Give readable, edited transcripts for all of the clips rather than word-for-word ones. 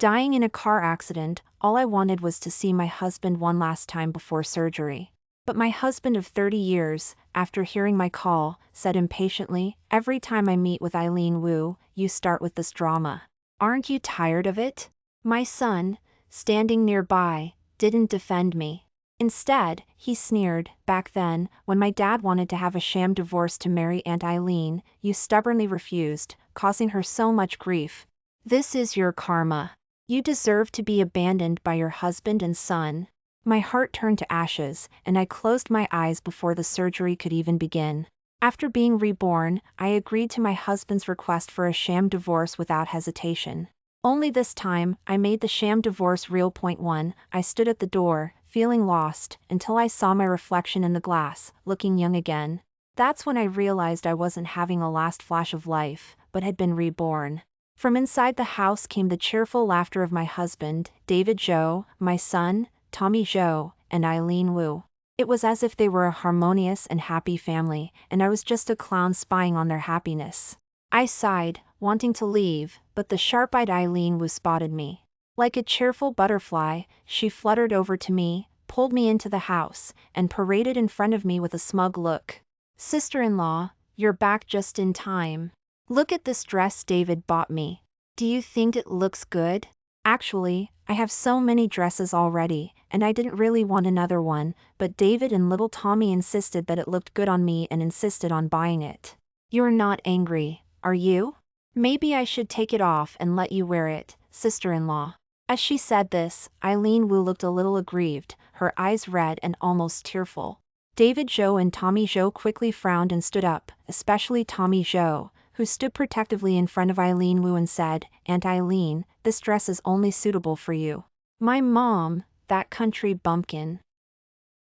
dying in a car accident. All I wanted was to see my husband one last time before surgery. But my husband of 30 years, after hearing my call, said impatiently, "Every time I meet with Eileen Wu, you start with this drama. Aren't you tired of it?" My son, standing nearby, didn't defend me. Instead, he sneered. "Back then, when my dad wanted to have a sham divorce to marry Aunt Eileen, you stubbornly refused, causing her so much grief. This is your karma. You deserve to be abandoned by your husband and son." My heart turned to ashes, and I closed my eyes before the surgery could even begin. After being reborn, I agreed to my husband's request for a sham divorce without hesitation. Only this time, I made the sham divorce real. Point 1. I stood at the door, feeling lost, until I saw my reflection in the glass, looking young again. That's when I realized I wasn't having a last flash of life, but had been reborn. From inside the house came the cheerful laughter of my husband, David Zhou, my son, Tommy Zhou, and Eileen Wu. It was as if they were a harmonious and happy family, and I was just a clown spying on their happiness. I sighed, wanting to leave, but the sharp-eyed Eileen Wu spotted me. Like a cheerful butterfly, she fluttered over to me, pulled me into the house, and paraded in front of me with a smug look. "Sister-in-law, you're back just in time. Look at this dress David bought me. Do you think it looks good?" Actually, I have so many dresses already, and I didn't really want another one, but David and little Tommy insisted that it looked good on me and insisted on buying it. "You're not angry, are you? Maybe I should take it off and let you wear it, sister-in-law." As she said this, Eileen Wu looked a little aggrieved, her eyes red and almost tearful. David Zhou and Tommy Zhou quickly frowned and stood up, especially Tommy Zhou, who stood protectively in front of Eileen Wu and said, "Aunt Eileen, this dress is only suitable for you. My mom, that country bumpkin,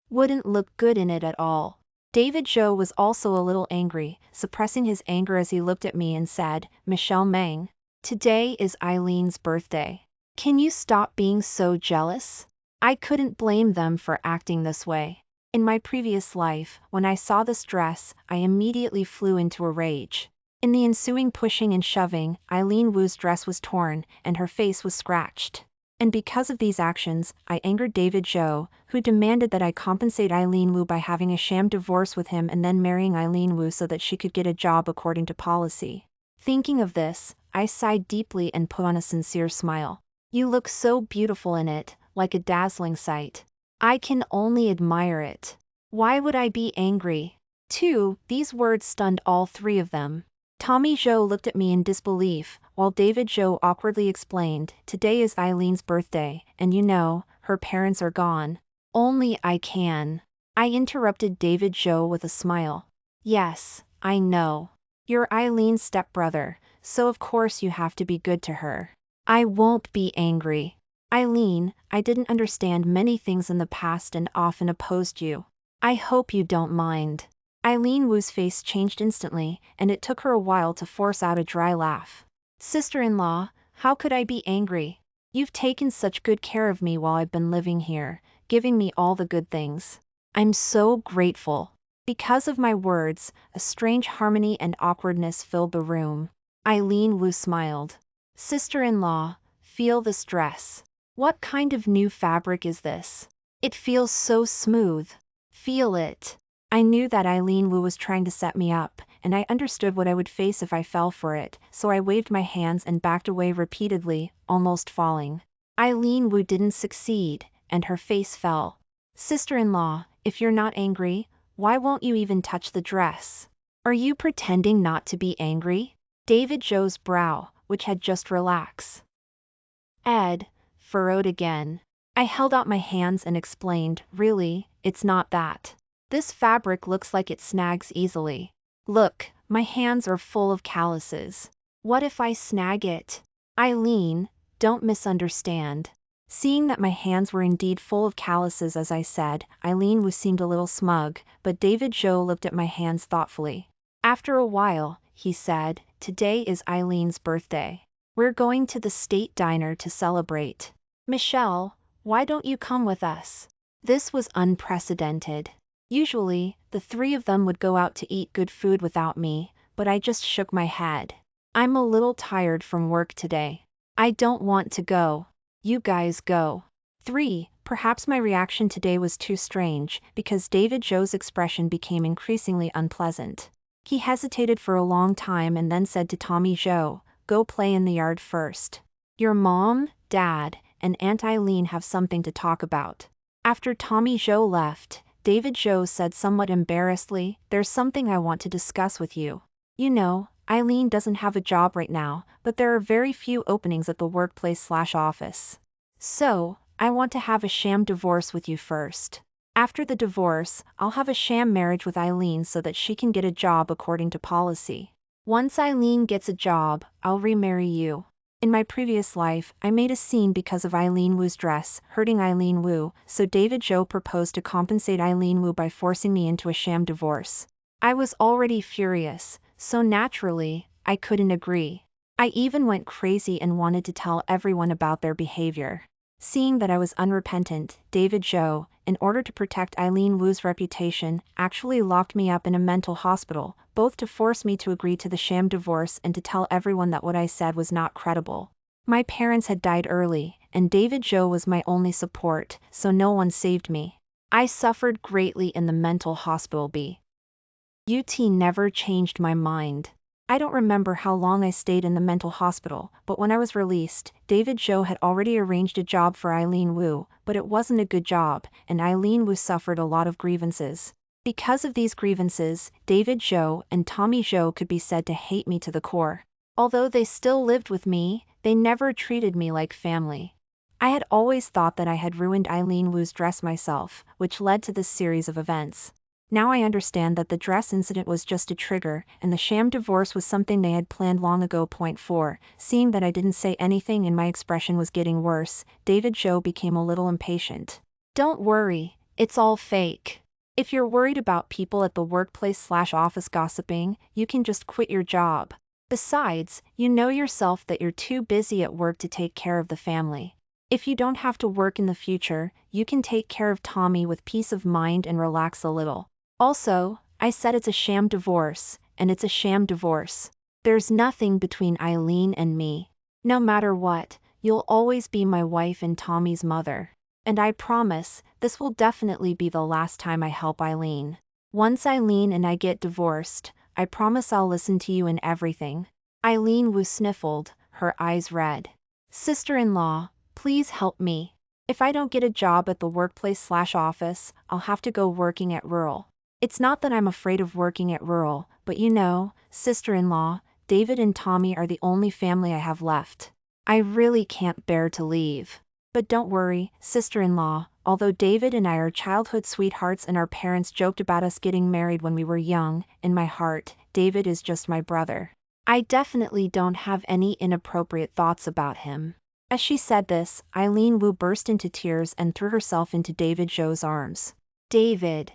wouldn't look good in it at all." David Zhou was also a little angry, suppressing his anger as he looked at me and said, "Michelle Meng, today is Eileen's birthday. Can you stop being so jealous?" I couldn't blame them for acting this way. In my previous life, when I saw this dress, I immediately flew into a rage. In the ensuing pushing and shoving, Eileen Wu's dress was torn, and her face was scratched. And because of these actions, I angered David Zhou, who demanded that I compensate Eileen Wu by having a sham divorce with him and then marrying Eileen Wu so that she could get a job according to policy. Thinking of this, I sighed deeply and put on a sincere smile. "You look so beautiful in it, like a dazzling sight. I can only admire it. Why would I be angry?" 2. These words stunned all three of them. Tommy Zhou looked at me in disbelief, while David Zhou awkwardly explained, "Today is Eileen's birthday, and you know, her parents are gone." "Only I can." I interrupted David Zhou with a smile. "Yes, I know. You're Eileen's stepbrother, so of course you have to be good to her." "I won't be angry. Eileen, I didn't understand many things in the past and often opposed you. I hope you don't mind." Eileen Wu's face changed instantly, and it took her a while to force out a dry laugh. "Sister-in-law, how could I be angry? You've taken such good care of me while I've been living here, giving me all the good things. I'm so grateful." Because of my words, a strange harmony and awkwardness filled the room. Eileen Wu smiled. "Sister-in-law, feel this dress. What kind of new fabric is this? It feels so smooth. Feel it." I knew that Eileen Wu was trying to set me up, and I understood what I would face if I fell for it, so I waved my hands and backed away repeatedly, almost falling. Eileen Wu didn't succeed, and her face fell. "Sister-in-law, if you're not angry, why won't you even touch the dress? Are you pretending not to be angry?" David Zhou's brow, which had just relaxed, furrowed again. I held out my hands and explained, "Really, it's not that. This fabric looks like it snags easily. Look, my hands are full of calluses. What if I snag it?" "Eileen, don't misunderstand." Seeing that my hands were indeed full of calluses as I said, Eileen seemed a little smug, but David Zhou looked at my hands thoughtfully. After a while, he said, "Today is Eileen's birthday. We're going to the state diner to celebrate. Michelle, why don't you come with us?" This was unprecedented. Usually, the three of them would go out to eat good food without me, but I just shook my head. "I'm a little tired from work today. I don't want to go." You guys go. 3. Perhaps my reaction today was too strange, because David Joe's expression became increasingly unpleasant. He hesitated for a long time and then said to Tommy Joe, "Go play in the yard first. Your mom, dad, and Aunt Eileen have something to talk about." After Tommy Joe left, David Joe said somewhat embarrassedly, "There's something I want to discuss with you. You know, Eileen doesn't have a job right now, but there are very few openings at the workplace/office. So, I want to have a sham divorce with you first. After the divorce, I'll have a sham marriage with Eileen so that she can get a job according to policy. Once Eileen gets a job, I'll remarry you." In my previous life, I made a scene because of Eileen Wu's dress hurting Eileen Wu, so David Joe proposed to compensate Eileen Wu by forcing me into a sham divorce. I was already furious, so naturally, I couldn't agree. I even went crazy and wanted to tell everyone about their behavior. Seeing that I was unrepentant, David Joe, in order to protect Eileen Wu's reputation, actually locked me up in a mental hospital, both to force me to agree to the sham divorce and to tell everyone that what I said was not credible. My parents had died early, and David Joe was my only support, so no one saved me. I suffered greatly in the mental hospital. But never changed my mind. I don't remember how long I stayed in the mental hospital, but when I was released, David Joe had already arranged a job for Eileen Wu, but it wasn't a good job, and Eileen Wu suffered a lot of grievances. Because of these grievances, David Joe and Tommy Joe could be said to hate me to the core. Although they still lived with me, they never treated me like family. I had always thought that I had ruined Eileen Wu's dress myself, which led to this series of events. Now I understand that the dress incident was just a trigger, and the sham divorce was something they had planned long ago. 4. Seeing that I didn't say anything and my expression was getting worse, David Joe became a little impatient. "Don't worry, it's all fake. If you're worried about people at the workplace/office gossiping, you can just quit your job. Besides, you know yourself that you're too busy at work to take care of the family. If you don't have to work in the future, you can take care of Tommy with peace of mind and relax a little. Also, I said it's a sham divorce, and it's a sham divorce. There's nothing between Eileen and me. No matter what, you'll always be my wife and Tommy's mother. And I promise, this will definitely be the last time I help Eileen. Once Eileen and I get divorced, I promise I'll listen to you in everything." Eileen Wu sniffled, her eyes red. "Sister-in-law, please help me. If I don't get a job at the workplace/office, I'll have to go working at rural. It's not that I'm afraid of working at rural, but you know, sister-in-law, David and Tommy are the only family I have left. I really can't bear to leave. But don't worry, sister-in-law, although David and I are childhood sweethearts and our parents joked about us getting married when we were young, in my heart, David is just my brother. I definitely don't have any inappropriate thoughts about him." As she said this, Eileen Wu burst into tears and threw herself into David Joe's arms. "David,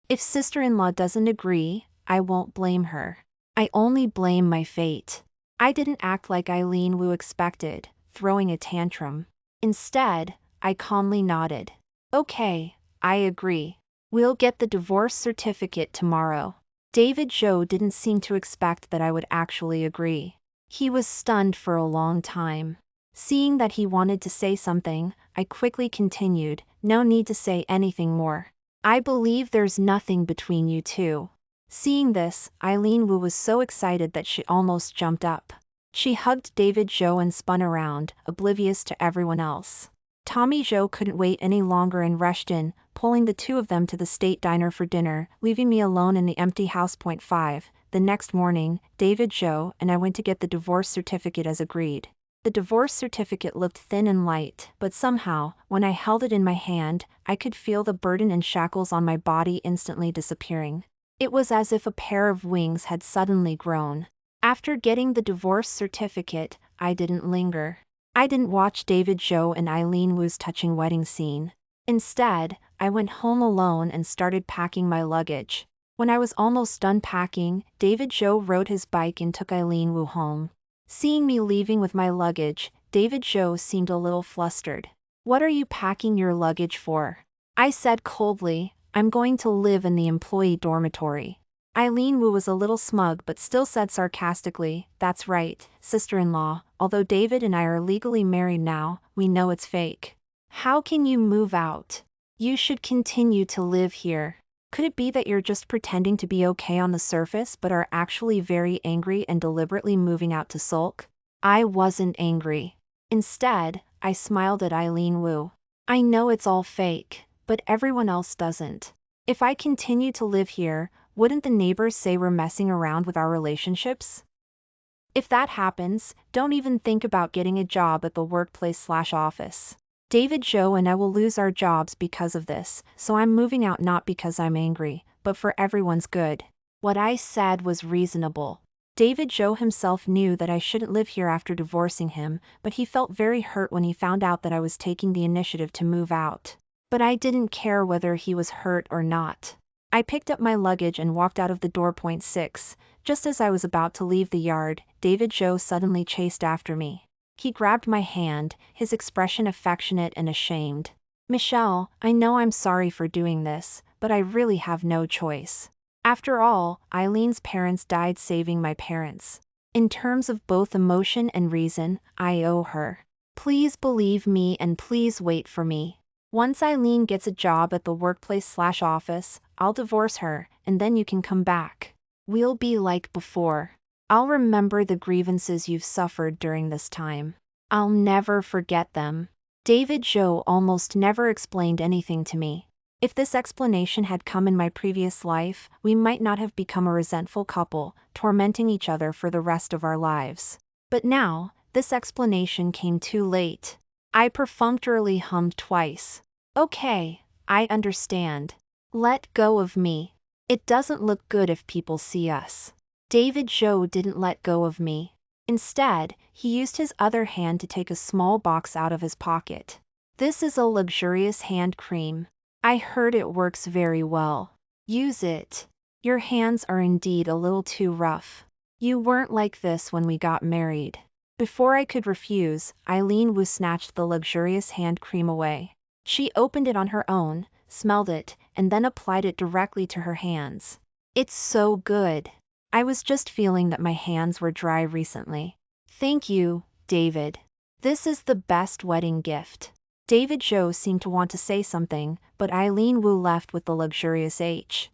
if sister-in-law doesn't agree, I won't blame her. I only blame my fate." I didn't act like Eileen Wu expected, throwing a tantrum. Instead, I calmly nodded. "Okay, I agree. We'll get the divorce certificate tomorrow." David Joe didn't seem to expect that I would actually agree. He was stunned for a long time. Seeing that he wanted to say something, I quickly continued, "No need to say anything more. I believe there's nothing between you two." Seeing this, Eileen Wu was so excited that she almost jumped up. She hugged David Joe and spun around, oblivious to everyone else. Tommy Joe couldn't wait any longer and rushed in, pulling the two of them to the state diner for dinner, leaving me alone in the empty house. 5. The next morning, David Joe and I went to get the divorce certificate as agreed. The divorce certificate looked thin and light, but somehow, when I held it in my hand, I could feel the burden and shackles on my body instantly disappearing. It was as if a pair of wings had suddenly grown. After getting the divorce certificate, I didn't linger. I didn't watch David Joe and Eileen Wu's touching wedding scene. Instead, I went home alone and started packing my luggage. When I was almost done packing, David Joe rode his bike and took Eileen Wu home. Seeing me leaving with my luggage, David Joe seemed a little flustered. "What are you packing your luggage for?" I said coldly, "I'm going to live in the employee dormitory." Eileen Wu was a little smug but still said sarcastically, "That's right, sister-in-law, although David and I are legally married now, we know it's fake. How can you move out? You should continue to live here. Could it be that you're just pretending to be okay on the surface but are actually very angry and deliberately moving out to sulk? I wasn't angry. Instead, I smiled at Eileen Wu. I know it's all fake, but everyone else doesn't. If I continue to live here, wouldn't the neighbors say we're messing around with our relationships? If that happens, don't even think about getting a job at the workplace/office. David, Joe, and I will lose our jobs because of this, so I'm moving out not because I'm angry, but for everyone's good. What I said was reasonable. David Joe himself knew that I shouldn't live here after divorcing him, but he felt very hurt when he found out that I was taking the initiative to move out. But I didn't care whether he was hurt or not. I picked up my luggage and walked out of the door. 6. Just as I was about to leave the yard, David Joe suddenly chased after me. He grabbed my hand, his expression affectionate and ashamed. Michelle, I know I'm sorry for doing this, but I really have no choice. After all, Eileen's parents died saving my parents. In terms of both emotion and reason, I owe her. Please believe me and please wait for me. Once Eileen gets a job at the workplace/office, I'll divorce her, and then you can come back. We'll be like before. I'll remember the grievances you've suffered during this time. I'll never forget them. David Joe almost never explained anything to me. If this explanation had come in my previous life, we might not have become a resentful couple, tormenting each other for the rest of our lives. But now, this explanation came too late. I perfunctorily hummed twice. Okay, I understand. Let go of me. It doesn't look good if people see us. David Joe didn't let go of me. Instead, he used his other hand to take a small box out of his pocket. This is a luxurious hand cream. I heard it works very well. Use it. Your hands are indeed a little too rough. You weren't like this when we got married. Before I could refuse, Eileen Wu snatched the luxurious hand cream away. She opened it on her own, smelled it, and then applied it directly to her hands. It's so good. I was just feeling that my hands were dry recently. Thank you, David. This is the best wedding gift. David Joe seemed to want to say something, but Eileen Wu left with the luxurious H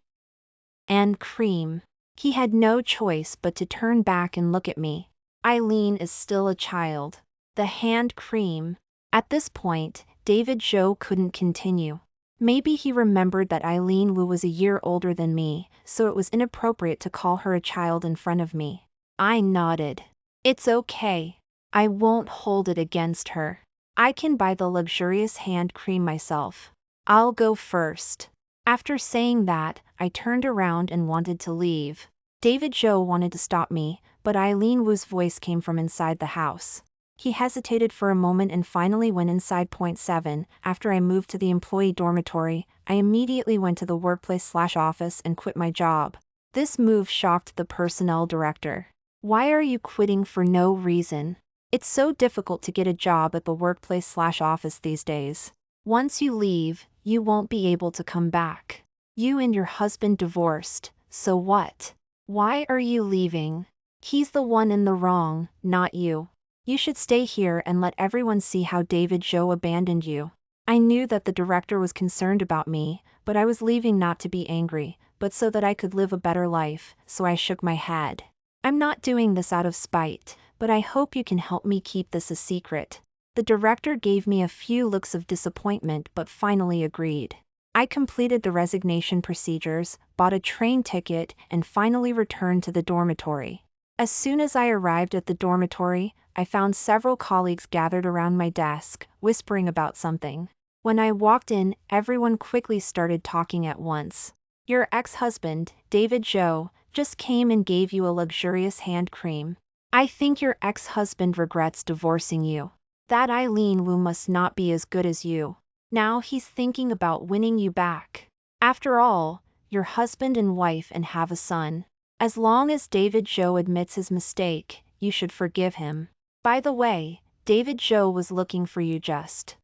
and cream. He had no choice but to turn back and look at me. Eileen is still a child. The hand cream. At this point, David Joe couldn't continue. Maybe he remembered that Eileen Wu was a year older than me, so it was inappropriate to call her a child in front of me. I nodded. It's okay. I won't hold it against her. I can buy the luxurious hand cream myself. I'll go first. After saying that, I turned around and wanted to leave. David Joe wanted to stop me, but Eileen Wu's voice came from inside the house. He hesitated for a moment and finally went inside. 7. After I moved to the employee dormitory, I immediately went to the workplace/office and quit my job. This move shocked the personnel director. Why are you quitting for no reason? It's so difficult to get a job at the workplace/office these days. Once you leave, you won't be able to come back. You and your husband divorced, so what? Why are you leaving? He's the one in the wrong, not you. You should stay here and let everyone see how David Joe abandoned you. I knew that the director was concerned about me, but I was leaving not to be angry, but so that I could live a better life, so I shook my head. I'm not doing this out of spite, but I hope you can help me keep this a secret. The director gave me a few looks of disappointment but finally agreed. I completed the resignation procedures, bought a train ticket, and finally returned to the dormitory. As soon as I arrived at the dormitory, I found several colleagues gathered around my desk, whispering about something. When I walked in, everyone quickly started talking at once. Your ex-husband, David Joe, just came and gave you a luxurious hand cream. I think your ex-husband regrets divorcing you. That Eileen Wu must not be as good as you. Now he's thinking about winning you back. After all, you're husband and wife and have a son. As long as David Joe admits his mistake, you should forgive him. By the way, David Joe was looking for you just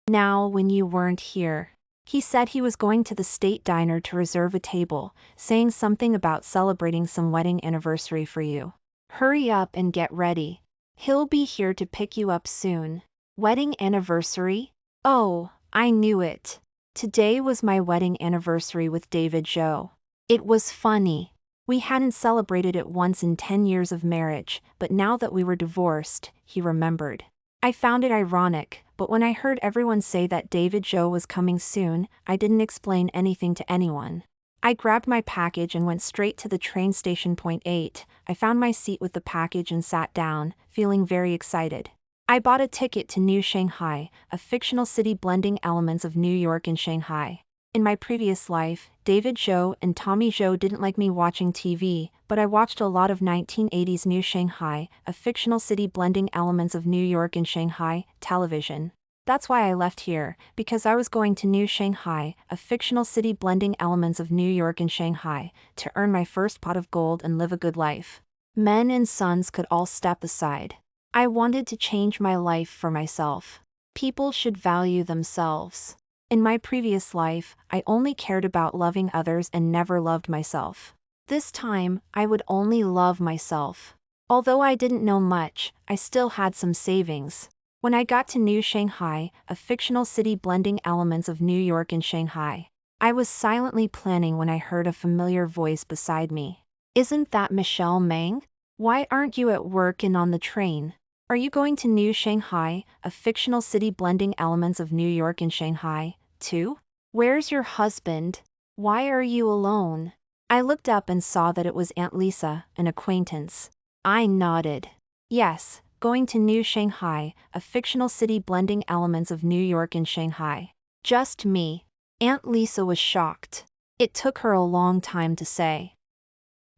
now when you weren't here. He said he was going to the state diner to reserve a table, saying something about celebrating some wedding anniversary for you. Hurry up and get ready. He'll be here to pick you up soon. Wedding anniversary? Oh, I knew it. Today was my wedding anniversary with David Joe. It was funny. We hadn't celebrated it once in 10 years of marriage, but now that we were divorced, he remembered. I found it ironic, but when I heard everyone say that David Joe was coming soon, I didn't explain anything to anyone. I grabbed my package and went straight to the train station. Point 8. I found my seat with the package and sat down, feeling very excited. I bought a ticket to New Shanghai, a fictional city blending elements of New York and Shanghai. In my previous life, David Joe and Tommy Joe didn't like me watching TV, but I watched a lot of 1980s New Shanghai, a fictional city blending elements of New York and Shanghai, television. That's why I left here, because I was going to New Shanghai, a fictional city blending elements of New York and Shanghai, to earn my first pot of gold and live a good life. Men and sons could all step aside. I wanted to change my life for myself. People should value themselves. In my previous life, I only cared about loving others and never loved myself. This time, I would only love myself. Although I didn't know much, I still had some savings. When I got to New Shanghai, a fictional city blending elements of New York and Shanghai, I was silently planning when I heard a familiar voice beside me. Isn't that Michelle Mang? Why aren't you at work and on the train? Are you going to New Shanghai, a fictional city blending elements of New York and Shanghai, too? Where's your husband? Why are you alone? I looked up and saw that it was Aunt Lisa, an acquaintance. I nodded. Yes, going to New Shanghai, a fictional city blending elements of New York and Shanghai. Just me. Aunt Lisa was shocked. It took her a long time to say.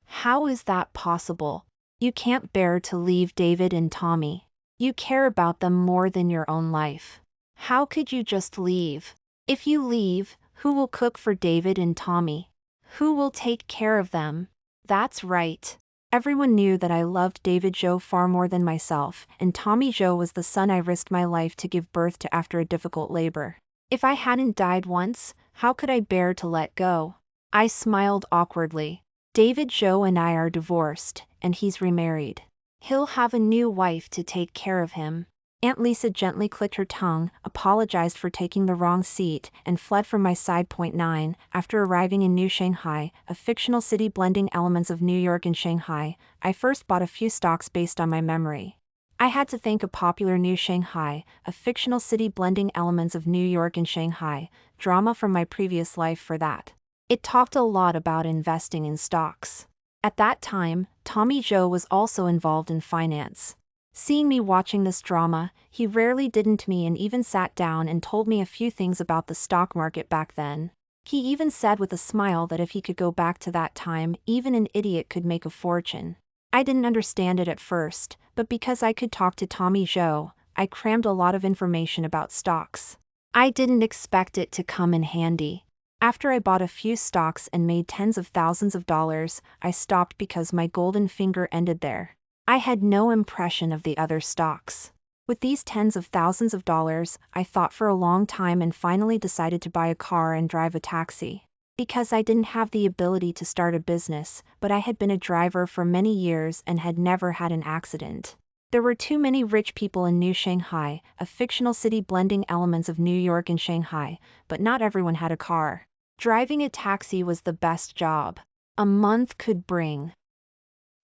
How is that possible? You can't bear to leave David and Tommy. You care about them more than your own life. How could you just leave? If you leave, who will cook for David and Tommy? Who will take care of them? That's right. Everyone knew that I loved David Joe far more than myself, and Tommy Joe was the son I risked my life to give birth to after a difficult labor. If I hadn't died once, how could I bear to let go? I smiled awkwardly. David Joe and I are divorced, and he's remarried. He'll have a new wife to take care of him. Aunt Lisa gently clicked her tongue, apologized for taking the wrong seat, and fled from my side. Point 9. After arriving in New Shanghai, a fictional city blending elements of New York and Shanghai, I first bought a few stocks based on my memory. I had to thank a popular New Shanghai, a fictional city blending elements of New York and Shanghai, drama from my previous life for that. It talked a lot about investing in stocks. At that time, Tommy Joe was also involved in finance. Seeing me watching this drama, he rarely didn't me and even sat down and told me a few things about the stock market back then. He even said with a smile that if he could go back to that time, even an idiot could make a fortune. I didn't understand it at first, but because I could talk to Tommy Joe, I crammed a lot of information about stocks. I didn't expect it to come in handy. After I bought a few stocks and made tens of thousands of dollars, I stopped because my golden finger ended there. I had no impression of the other stocks. With these tens of thousands of dollars, I thought for a long time and finally decided to buy a car and drive a taxi. Because I didn't have the ability to start a business, but I had been a driver for many years and had never had an accident. There were too many rich people in New Shanghai, a fictional city blending elements of New York and Shanghai, but not everyone had a car. Driving a taxi was the best job. A month could bring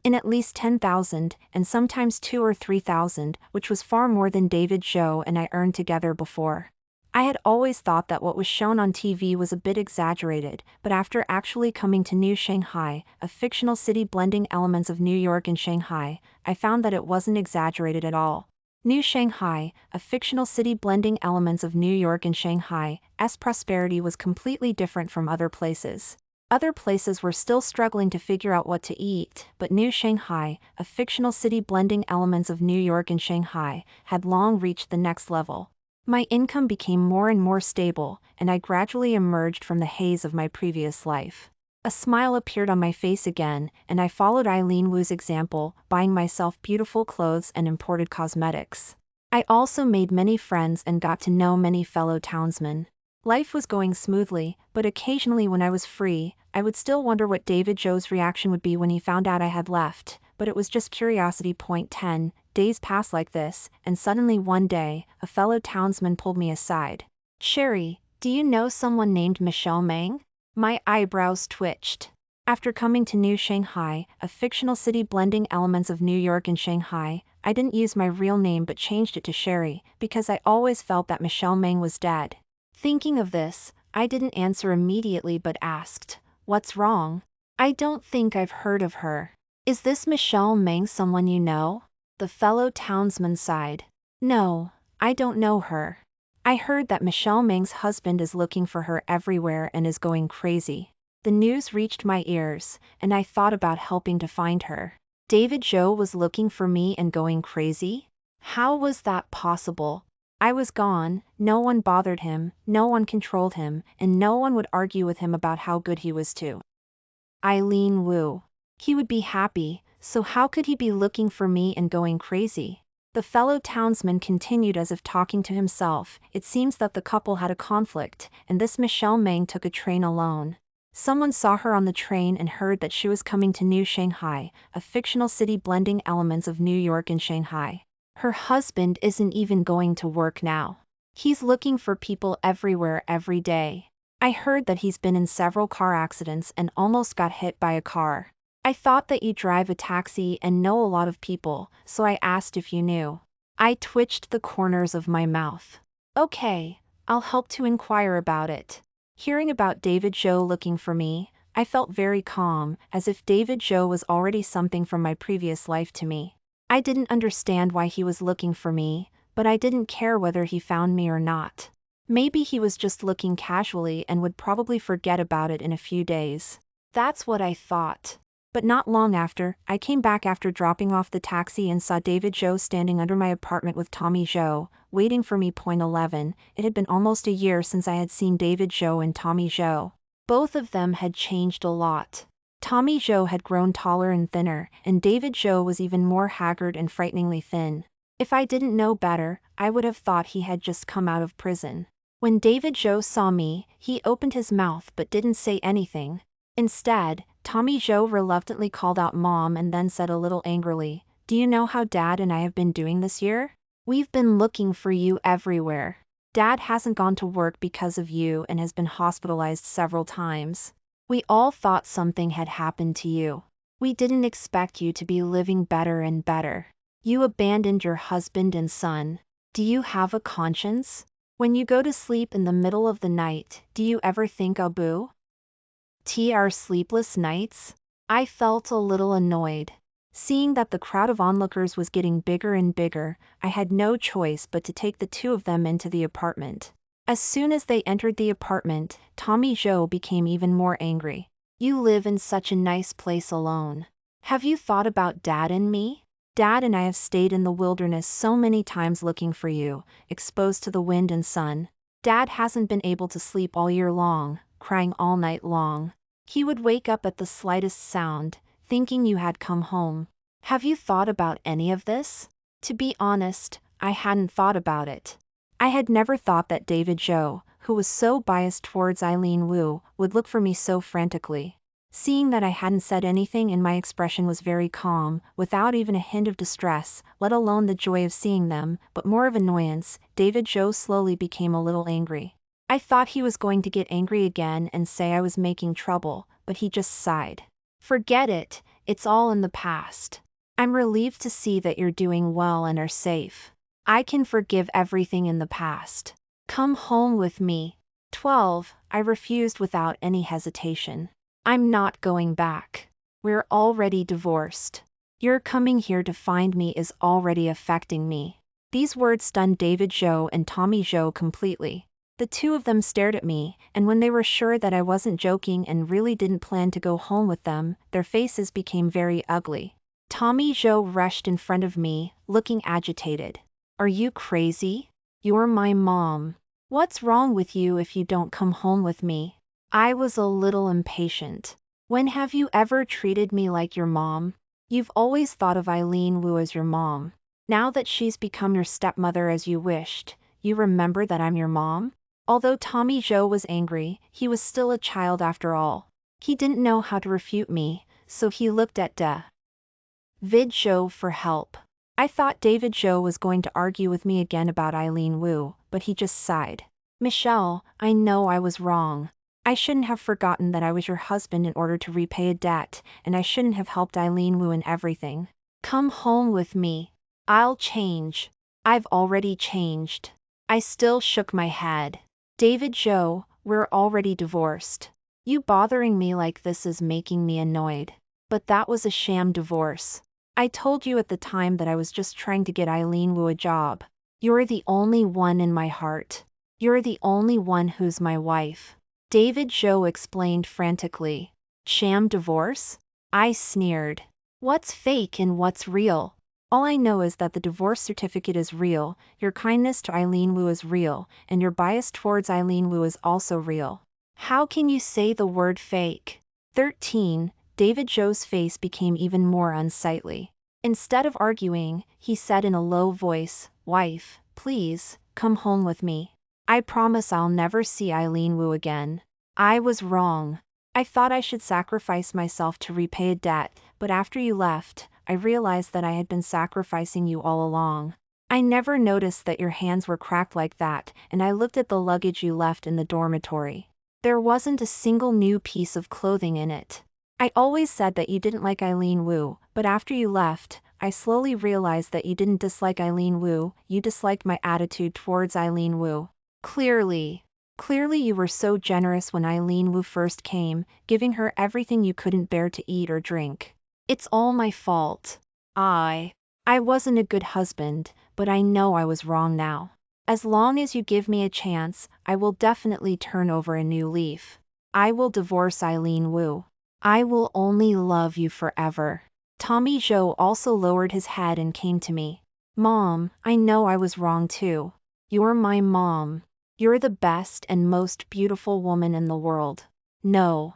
in at least 10,000, and sometimes 2 or 3,000, which was far more than David Joe and I earned together before. I had always thought that what was shown on TV was a bit exaggerated, but after actually coming to New Shanghai, a fictional city blending elements of New York and Shanghai, I found that it wasn't exaggerated at all. New Shanghai, a fictional city blending elements of New York and Shanghai's prosperity was completely different from other places. Other places were still struggling to figure out what to eat, but New Shanghai, a fictional city blending elements of New York and Shanghai, had long reached the next level. My income became more and more stable, and I gradually emerged from the haze of my previous life. A smile appeared on my face again, and I followed Eileen Wu's example, buying myself beautiful clothes and imported cosmetics. I also made many friends and got to know many fellow townsmen. Life was going smoothly, but occasionally when I was free, I would still wonder what David Joe's reaction would be when he found out I had left, but it was just curiosity. Point 10. Days passed like this, and suddenly one day, a fellow townsman pulled me aside. Sherry, do you know someone named Michelle Meng? My eyebrows twitched. After coming to New Shanghai, a fictional city blending elements of New York and Shanghai, I didn't use my real name but changed it to Sherry, because I always felt that Michelle Meng was dead. Thinking of this, I didn't answer immediately but asked, "What's wrong?" "I don't think I've heard of her." "Is this Michelle Meng someone you know?" The fellow townsman sighed. "No, I don't know her. I heard that Michelle Meng's husband is looking for her everywhere and is going crazy." The news reached my ears, and I thought about helping to find her. David Zhou was looking for me and going crazy? How was that possible? I was gone, no one bothered him, no one controlled him, and no one would argue with him about how good he was too. Eileen Wu. He would be happy, so how could he be looking for me and going crazy? The fellow townsman continued as if talking to himself. It seems that the couple had a conflict, and this Michelle Meng took a train alone. Someone saw her on the train and heard that she was coming to New Shanghai, a fictional city blending elements of New York and Shanghai. Her husband isn't even going to work now. He's looking for people everywhere every day. I heard that he's been in several car accidents and almost got hit by a car. I thought that you drive a taxi and know a lot of people, so I asked if you knew. I twitched the corners of my mouth. Okay, I'll help to inquire about it. Hearing about David Zhou looking for me, I felt very calm, as if David Zhou was already something from my previous life to me. I didn't understand why he was looking for me, but I didn't care whether he found me or not. Maybe he was just looking casually and would probably forget about it in a few days. That's what I thought. But not long after, I came back after dropping off the taxi and saw David Zhou standing under my apartment with Tommy Zhou, waiting for me. 11. It had been almost a year since I had seen David Zhou and Tommy Zhou. Both of them had changed a lot. Tommy Zhou had grown taller and thinner, and David Zhou was even more haggard and frighteningly thin. If I didn't know better, I would have thought he had just come out of prison. When David Zhou saw me, he opened his mouth but didn't say anything. Instead, Tommy Zhou reluctantly called out Mom and then said a little angrily, "Do you know how Dad and I have been doing this year? We've been looking for you everywhere. Dad hasn't gone to work because of you and has been hospitalized several times. We all thought something had happened to you. We didn't expect you to be living better and better. You abandoned your husband and son. Do you have a conscience? When you go to sleep in the middle of the night, do you ever think Abu? Tr sleepless nights?" I felt a little annoyed. Seeing that the crowd of onlookers was getting bigger and bigger, I had no choice but to take the two of them into the apartment. As soon as they entered the apartment, Tommy Zhou became even more angry. "You live in such a nice place alone. Have you thought about Dad and me? Dad and I have stayed in the wilderness so many times looking for you, exposed to the wind and sun. Dad hasn't been able to sleep all year long, crying all night long. He would wake up at the slightest sound, thinking you had come home. Have you thought about any of this?" To be honest, I hadn't thought about it. I had never thought that David Zhou, who was so biased towards Eileen Wu, would look for me so frantically. Seeing that I hadn't said anything and my expression was very calm, without even a hint of distress, let alone the joy of seeing them, but more of annoyance, David Zhou slowly became a little angry. I thought he was going to get angry again and say I was making trouble, but he just sighed. "Forget it, it's all in the past. I'm relieved to see that you're doing well and are safe. I can forgive everything in the past. Come home with me." 12. I refused without any hesitation. "I'm not going back. We're already divorced. Your coming here to find me is already affecting me." These words stunned David Zhou and Tommy Zhou completely. The two of them stared at me, and when they were sure that I wasn't joking and really didn't plan to go home with them, their faces became very ugly. Tommy Zhou rushed in front of me, looking agitated. "Are you crazy? You're my mom. What's wrong with you if you don't come home with me?" I was a little impatient. "When have you ever treated me like your mom? You've always thought of Eileen Wu as your mom. Now that she's become your stepmother as you wished, you remember that I'm your mom?" Although Tommy Zhou was angry, he was still a child after all. He didn't know how to refute me, so he looked at Vid Zhou for help. I thought David Zhou was going to argue with me again about Eileen Wu, but he just sighed. Michelle, I know I was wrong. I shouldn't have forgotten that I was your husband in order to repay a debt, and I shouldn't have helped Eileen Wu in everything. Come home with me. I'll change. I've already changed. I still shook my head. David Zhou, we're already divorced. You bothering me like this is making me annoyed. But that was a sham divorce. I told you at the time that I was just trying to get Eileen Wu a job. You're the only one in my heart. You're the only one who's my wife. David Zhou explained frantically. Sham divorce? I sneered. What's fake and what's real? All I know is that the divorce certificate is real, your kindness to Eileen Wu is real, and your bias towards Eileen Wu is also real. How can you say the word fake? 13. David Zhou's face became even more unsightly. Instead of arguing, he said in a low voice, Wife, please, come home with me. I promise I'll never see Eileen Wu again. I was wrong. I thought I should sacrifice myself to repay a debt, but after you left, I realized that I had been sacrificing you all along. I never noticed that your hands were cracked like that, and I looked at the luggage you left in the dormitory. There wasn't a single new piece of clothing in it. I always said that you didn't like Eileen Wu, but after you left, I slowly realized that you didn't dislike Eileen Wu, you disliked my attitude towards Eileen Wu. Clearly you were so generous when Eileen Wu first came, giving her everything you couldn't bear to eat or drink. It's all my fault. I wasn't a good husband, but I know I was wrong now. As long as you give me a chance, I will definitely turn over a new leaf. I will divorce Eileen Wu. I will only love you forever. Tommy Zhou also lowered his head and came to me. Mom, I know I was wrong too. You're my mom. You're the best and most beautiful woman in the world. No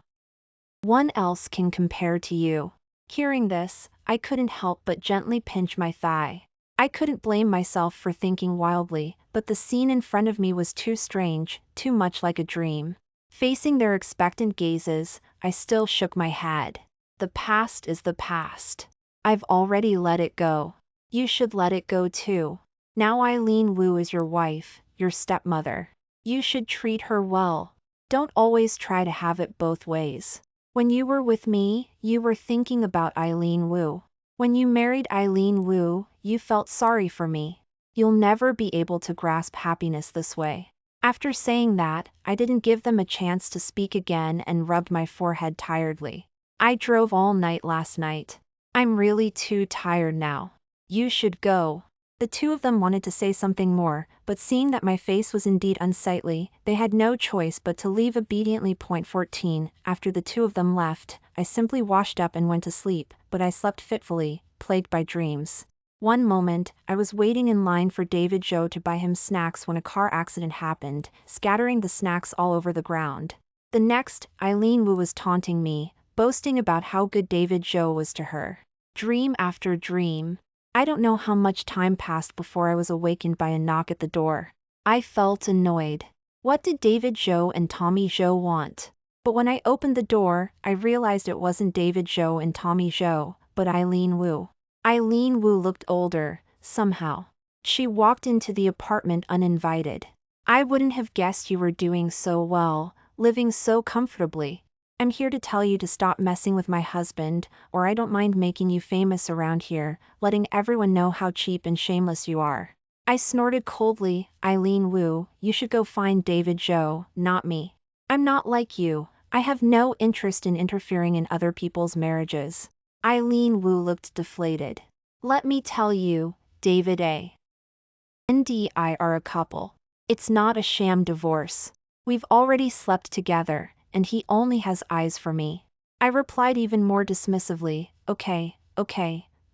one else can compare to you. Hearing this, I couldn't help but gently pinch my thigh. I couldn't blame myself for thinking wildly, but the scene in front of me was too strange, too much like a dream. Facing their expectant gazes, I still shook my head. The past is the past. I've already let it go. You should let it go too. Now Eileen Wu is your wife, your stepmother. You should treat her well. Don't always try to have it both ways. When you were with me, you were thinking about Eileen Wu. When you married Eileen Wu, you felt sorry for me. You'll never be able to grasp happiness this way. After saying that, I didn't give them a chance to speak again and rubbed my forehead tiredly. I drove all night last night. I'm really too tired now. You should go. The two of them wanted to say something more, but seeing that my face was indeed unsightly, they had no choice but to leave obediently. 14. After the two of them left, I simply washed up and went to sleep, but I slept fitfully, plagued by dreams. One moment, I was waiting in line for David Zhou to buy him snacks when a car accident happened, scattering the snacks all over the ground. The next, Eileen Wu was taunting me, boasting about how good David Zhou was to her. Dream after dream. I don't know how much time passed before I was awakened by a knock at the door. I felt annoyed. What did David Zhou and Tommy Zhou want? But when I opened the door, I realized it wasn't David Zhou and Tommy Zhou, but Eileen Wu. Eileen Wu looked older, somehow. She walked into the apartment uninvited. I wouldn't have guessed you were doing so well, living so comfortably. I'm here to tell you to stop messing with my husband, or I don't mind making you famous around here, letting everyone know how cheap and shameless you are. I snorted coldly. Eileen Wu, you should go find David Zhou, not me. I'm not like you. I have no interest in interfering in other people's marriages. Eileen Wu looked deflated. Let me tell you, David and I are a couple. It's not a sham divorce. We've already slept together, and he only has eyes for me. I replied even more dismissively, okay,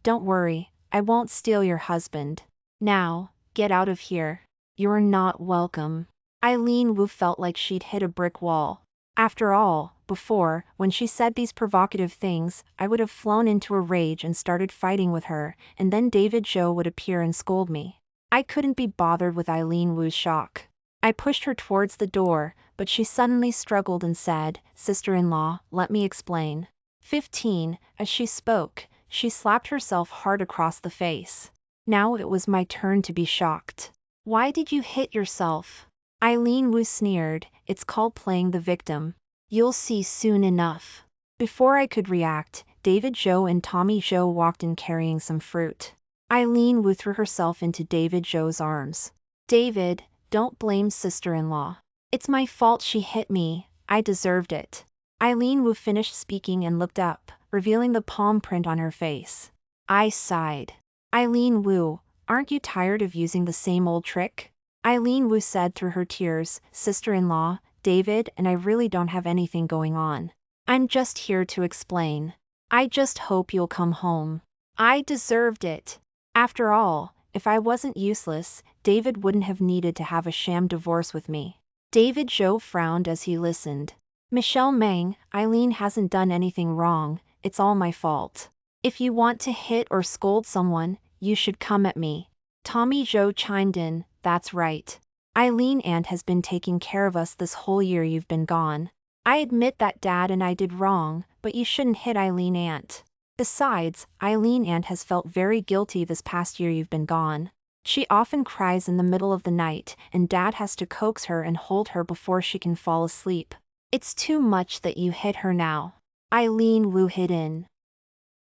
don't worry, I won't steal your husband. Now, get out of here. You're not welcome. Eileen Wu felt like she'd hit a brick wall. After all, before, when she said these provocative things, I would have flown into a rage and started fighting with her, and then David Zhou would appear and scold me. I couldn't be bothered with Eileen Wu's shock. I pushed her towards the door, but she suddenly struggled and said, Sister-in-law, let me explain. 15. As she spoke, she slapped herself hard across the face. Now it was my turn to be shocked. Why did you hit yourself? Eileen Wu sneered, it's called playing the victim. You'll see soon enough. Before I could react, David Zhou and Tommy Zhou walked in carrying some fruit. Eileen Wu threw herself into David Zhou's arms. David, don't blame sister-in-law. It's my fault she hit me, I deserved it. Eileen Wu finished speaking and looked up, revealing the palm print on her face. I sighed. Eileen Wu, aren't you tired of using the same old trick? Eileen Wu said through her tears, sister-in-law, David and I really don't have anything going on. I'm just here to explain. I just hope you'll come home. I deserved it. After all, if I wasn't useless, David wouldn't have needed to have a sham divorce with me. David Zhou frowned as he listened. Michelle Meng, Eileen hasn't done anything wrong, it's all my fault. If you want to hit or scold someone, you should come at me. Tommy Zhou chimed in, that's right. Eileen Aunt has been taking care of us this whole year you've been gone. I admit that Dad and I did wrong, but you shouldn't hit Eileen Aunt. Besides, Eileen Aunt has felt very guilty this past year you've been gone. She often cries in the middle of the night, and Dad has to coax her and hold her before she can fall asleep. It's too much that you hit her now. Eileen Wu hid in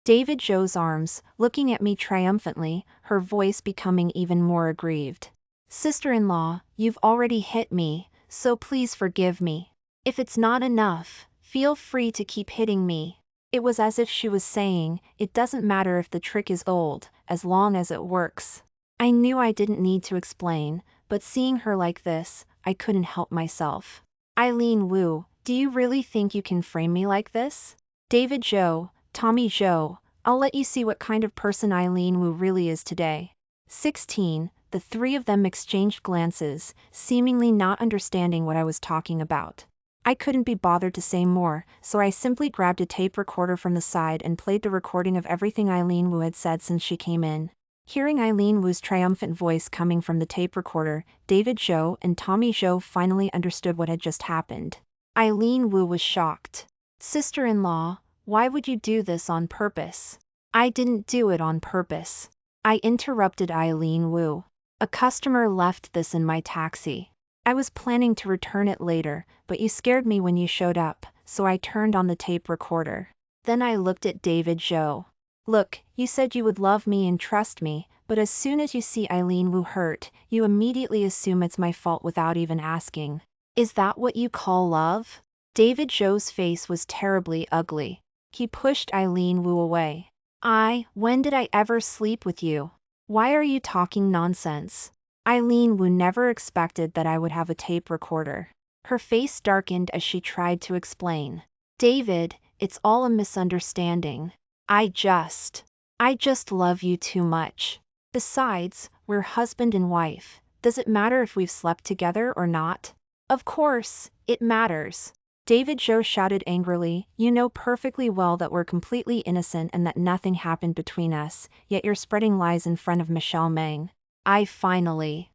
David Zhou's arms, looking at me triumphantly, her voice becoming even more aggrieved. Sister-in-law, you've already hit me, so please forgive me. If it's not enough, feel free to keep hitting me. It was as if she was saying, it doesn't matter if the trick is old, as long as it works. I knew I didn't need to explain, but seeing her like this, I couldn't help myself. Eileen Wu, do you really think you can frame me like this? David Zhou, Tommy Zhou, I'll let you see what kind of person Eileen Wu really is today. 16, the three of them exchanged glances, seemingly not understanding what I was talking about. I couldn't be bothered to say more, so I simply grabbed a tape recorder from the side and played the recording of everything Eileen Wu had said since she came in. Hearing Eileen Wu's triumphant voice coming from the tape recorder, David Zhou and Tommy Zhou finally understood what had just happened. Eileen Wu was shocked. Sister-in-law, why would you do this on purpose? I didn't do it on purpose. I interrupted Eileen Wu. A customer left this in my taxi. I was planning to return it later, but you scared me when you showed up, so I turned on the tape recorder. Then I looked at David Zhou. Look, you said you would love me and trust me, but as soon as you see Eileen Wu hurt, you immediately assume it's my fault without even asking. Is that what you call love? David Zhou's face was terribly ugly. He pushed Eileen Wu away. When did I ever sleep with you? Why are you talking nonsense? Eileen Wu never expected that I would have a tape recorder. Her face darkened as she tried to explain. David, it's all a misunderstanding. I just love you too much. Besides, we're husband and wife. Does it matter if we've slept together or not? Of course, it matters. David Zhou shouted angrily, you know perfectly well that we're completely innocent and that nothing happened between us, yet you're spreading lies in front of Michelle Meng. I finally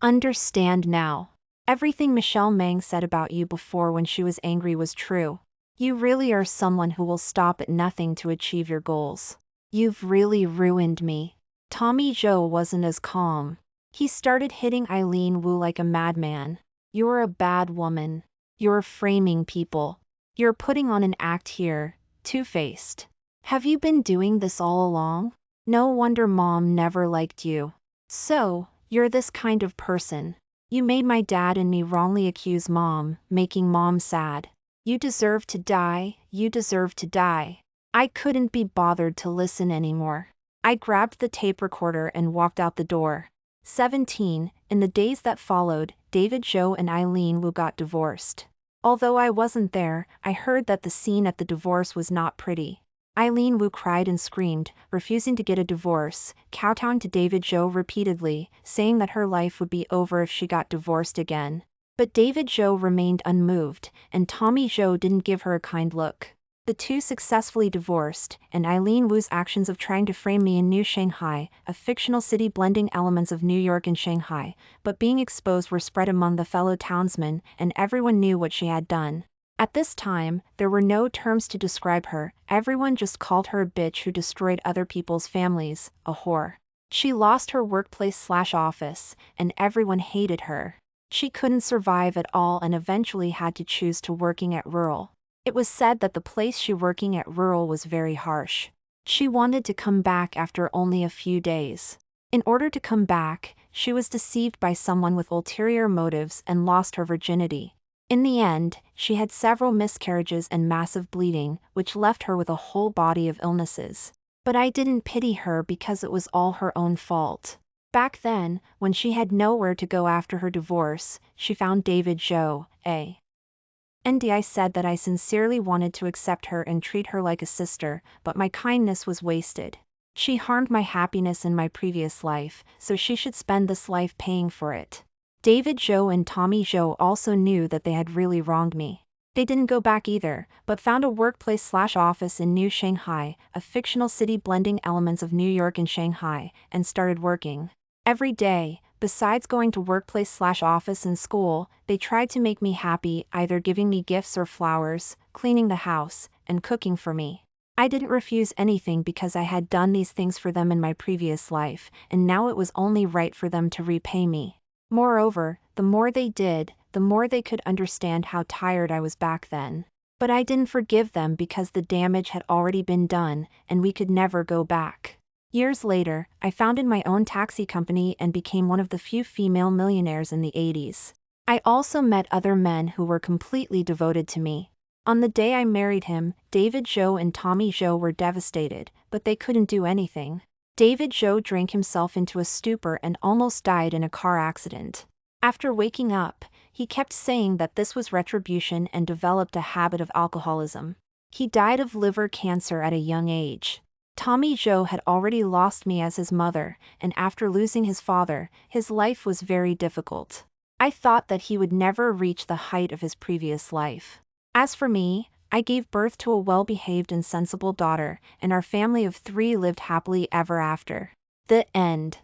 understand now. Everything Michelle Meng said about you before when she was angry was true. You really are someone who will stop at nothing to achieve your goals. You've really ruined me. Tommy Zhou wasn't as calm. He started hitting Eileen Wu like a madman. You're a bad woman. You're framing people. You're putting on an act here, two-faced. Have you been doing this all along? No wonder Mom never liked you. So, you're this kind of person. You made my dad and me wrongly accuse Mom, making Mom sad. You deserve to die, you deserve to die. I couldn't be bothered to listen anymore. I grabbed the tape recorder and walked out the door. 17, in the days that followed, David Zhou and Eileen Wu got divorced. Although I wasn't there, I heard that the scene at the divorce was not pretty. Eileen Wu cried and screamed, refusing to get a divorce, kowtowing to David Zhou repeatedly, saying that her life would be over if she got divorced again. But David Zhou remained unmoved, and Tommy Zhou didn't give her a kind look. The two successfully divorced, and Eileen Wu's actions of trying to frame me in New Shanghai, a fictional city blending elements of New York and Shanghai, but being exposed were spread among the fellow townsmen, and everyone knew what she had done. At this time, there were no terms to describe her, everyone just called her a bitch who destroyed other people's families, a whore. She lost her workplace/office, and everyone hated her. She couldn't survive at all and eventually had to choose to working at rural. It was said that the place she working at rural was very harsh. She wanted to come back after only a few days. In order to come back, she was deceived by someone with ulterior motives and lost her virginity. In the end, she had several miscarriages and massive bleeding, which left her with a whole body of illnesses. But I didn't pity her because it was all her own fault. Back then, when she had nowhere to go after her divorce, she found David Joe, and I said that I sincerely wanted to accept her and treat her like a sister, but my kindness was wasted. She harmed my happiness in my previous life, so she should spend this life paying for it. David Joe and Tommy Joe also knew that they had really wronged me. They didn't go back either, but found a workplace/office in New Shanghai, a fictional city blending elements of New York and Shanghai, and started working. Every day, besides going to workplace/office and school, they tried to make me happy, either giving me gifts or flowers, cleaning the house, and cooking for me. I didn't refuse anything because I had done these things for them in my previous life, and now it was only right for them to repay me. Moreover, the more they did, the more they could understand how tired I was back then. But I didn't forgive them because the damage had already been done, and we could never go back. Years later, I founded my own taxi company and became one of the few female millionaires in the 80s. I also met other men who were completely devoted to me. On the day I married him, David Joe and Tommy Joe were devastated, but they couldn't do anything. David Joe drank himself into a stupor and almost died in a car accident. After waking up, he kept saying that this was retribution and developed a habit of alcoholism. He died of liver cancer at a young age. Tommy Joe had already lost me as his mother, and after losing his father, his life was very difficult. I thought that he would never reach the height of his previous life. As for me, I gave birth to a well-behaved and sensible daughter, and our family of 3 lived happily ever after. The end.